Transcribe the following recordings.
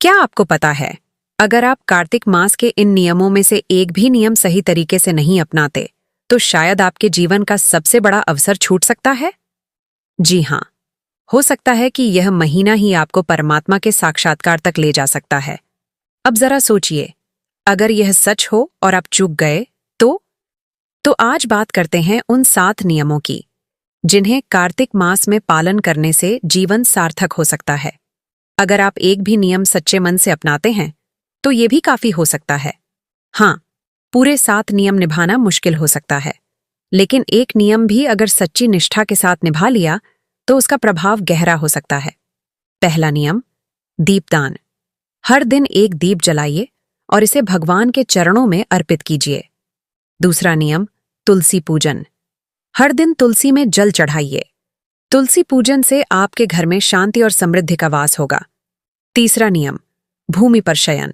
क्या आपको पता है, अगर आप कार्तिक मास के इन नियमों में से एक भी नियम सही तरीके से नहीं अपनाते तो शायद आपके जीवन का सबसे बड़ा अवसर छूट सकता है। जी हाँ, हो सकता है कि यह महीना ही आपको परमात्मा के साक्षात्कार तक ले जा सकता है। अब जरा सोचिए, अगर यह सच हो और आप चूक गए तो आज बात करते हैं उन 7 नियमों की जिन्हें कार्तिक मास में पालन करने से जीवन सार्थक हो सकता है। अगर आप एक भी नियम सच्चे मन से अपनाते हैं तो ये भी काफी हो सकता है। हाँ, पूरे 7 नियम निभाना मुश्किल हो सकता है, लेकिन एक नियम भी अगर सच्ची निष्ठा के साथ निभा लिया तो उसका प्रभाव गहरा हो सकता है। पहला नियम, दीपदान। हर दिन एक दीप जलाइए और इसे भगवान के चरणों में अर्पित कीजिए। दूसरा नियम, तुलसी पूजन। हर दिन तुलसी में जल चढ़ाइए। तुलसी पूजन से आपके घर में शांति और समृद्धि का वास होगा। तीसरा नियम, भूमि पर शयन।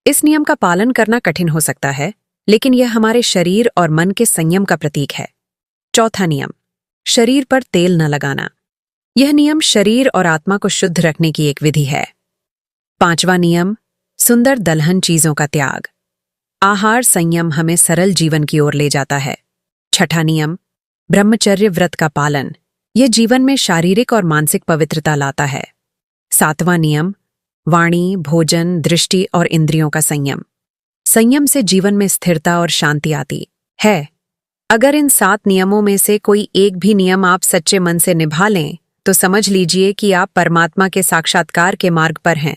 इस नियम का पालन करना कठिन हो सकता है, लेकिन यह हमारे शरीर और मन के संयम का प्रतीक है। चौथा नियम, शरीर पर तेल न लगाना। यह नियम शरीर और आत्मा को शुद्ध रखने की एक विधि है। पांचवा नियम, सुंदर दलहन चीजों का त्याग। आहार संयम हमें सरल जीवन की ओर ले जाता है। छठा नियम, ब्रह्मचर्य व्रत का पालन। यह जीवन में शारीरिक और मानसिक पवित्रता लाता है। सातवां नियम, वाणी, भोजन, दृष्टि और इंद्रियों का संयम। संयम से जीवन में स्थिरता और शांति आती है। अगर इन 7 नियमों में से कोई एक भी नियम आप सच्चे मन से निभा लें तो समझ लीजिए कि आप परमात्मा के साक्षात्कार के मार्ग पर हैं।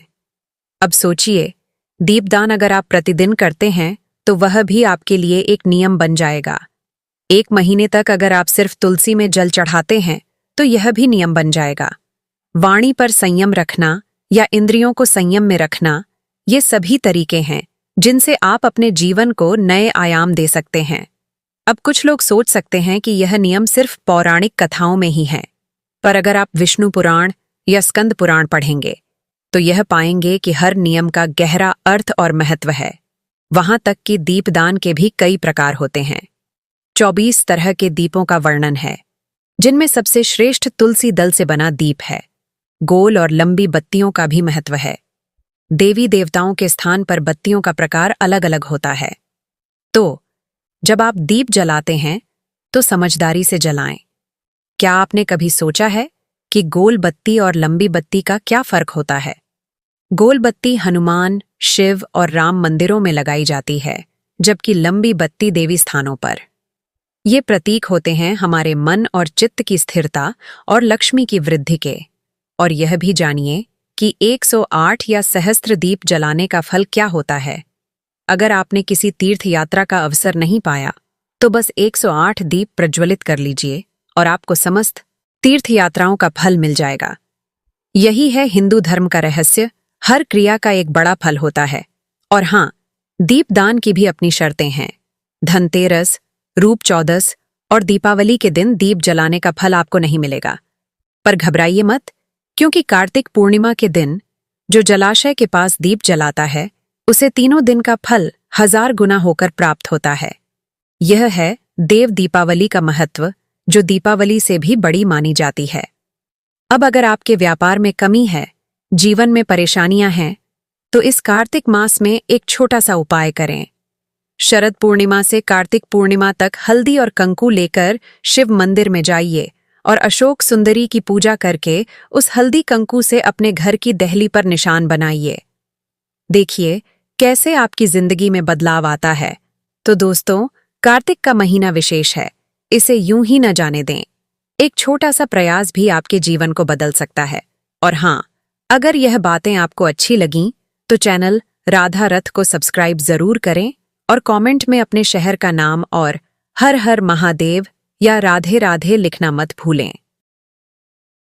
अब सोचिए, दीपदान अगर आप प्रतिदिन करते हैं तो वह भी आपके लिए एक नियम बन जाएगा। 1 महीने तक अगर आप सिर्फ तुलसी में जल चढ़ाते हैं तो यह भी नियम बन जाएगा। वाणी पर संयम रखना या इंद्रियों को संयम में रखना, ये सभी तरीके हैं जिनसे आप अपने जीवन को नए आयाम दे सकते हैं। अब कुछ लोग सोच सकते हैं कि यह नियम सिर्फ पौराणिक कथाओं में ही है, पर अगर आप विष्णु पुराण या स्कंद पुराण पढ़ेंगे तो यह पाएंगे कि हर नियम का गहरा अर्थ और महत्व है। वहां तक कि दीपदान के भी कई प्रकार होते हैं। 24 तरह के दीपों का वर्णन है, जिनमें सबसे श्रेष्ठ तुलसी दल से बना दीप है। गोल और लंबी बत्तियों का भी महत्व है। देवी देवताओं के स्थान पर बत्तियों का प्रकार अलग अलग होता है। तो जब आप दीप जलाते हैं तो समझदारी से जलाएं। क्या आपने कभी सोचा है कि गोल बत्ती और लंबी बत्ती का क्या फर्क होता है? गोल बत्ती हनुमान, शिव और राम मंदिरों में लगाई जाती है, जबकि लंबी बत्ती देवी स्थानों पर। ये प्रतीक होते हैं हमारे मन और चित्त की स्थिरता और लक्ष्मी की वृद्धि के। और यह भी जानिए कि 108 या सहस्त्र दीप जलाने का फल क्या होता है। अगर आपने किसी तीर्थ यात्रा का अवसर नहीं पाया तो बस 108 दीप प्रज्वलित कर लीजिए और आपको समस्त तीर्थ यात्राओं का फल मिल जाएगा। यही है हिंदू धर्म का रहस्य। हर क्रिया का एक बड़ा फल होता है। और हाँ, दीपदान की भी अपनी शर्तें हैं। धनतेरस, रूप चौदस और दीपावली के दिन दीप जलाने का फल आपको नहीं मिलेगा। पर घबराइए मत, क्योंकि कार्तिक पूर्णिमा के दिन जो जलाशय के पास दीप जलाता है उसे तीनों दिन का फल 1000 गुना होकर प्राप्त होता है। यह है देव दीपावली का महत्व, जो दीपावली से भी बड़ी मानी जाती है। अब अगर आपके व्यापार में कमी है, जीवन में परेशानियां हैं, तो इस कार्तिक मास में एक छोटा सा उपाय करें। शरद पूर्णिमा से कार्तिक पूर्णिमा तक हल्दी और कंकु लेकर शिव मंदिर में जाइए और अशोक सुंदरी की पूजा करके उस हल्दी कंकु से अपने घर की देहली पर निशान बनाइए। देखिए कैसे आपकी जिंदगी में बदलाव आता है। तो दोस्तों, कार्तिक का महीना विशेष है, इसे यूं ही न जाने दें। एक छोटा सा प्रयास भी आपके जीवन को बदल सकता है। और हाँ, अगर यह बातें आपको अच्छी लगीं तो चैनल राधा रथ को सब्सक्राइब जरूर करें और कमेंट में अपने शहर का नाम और हर हर महादेव या राधे राधे लिखना मत भूलें।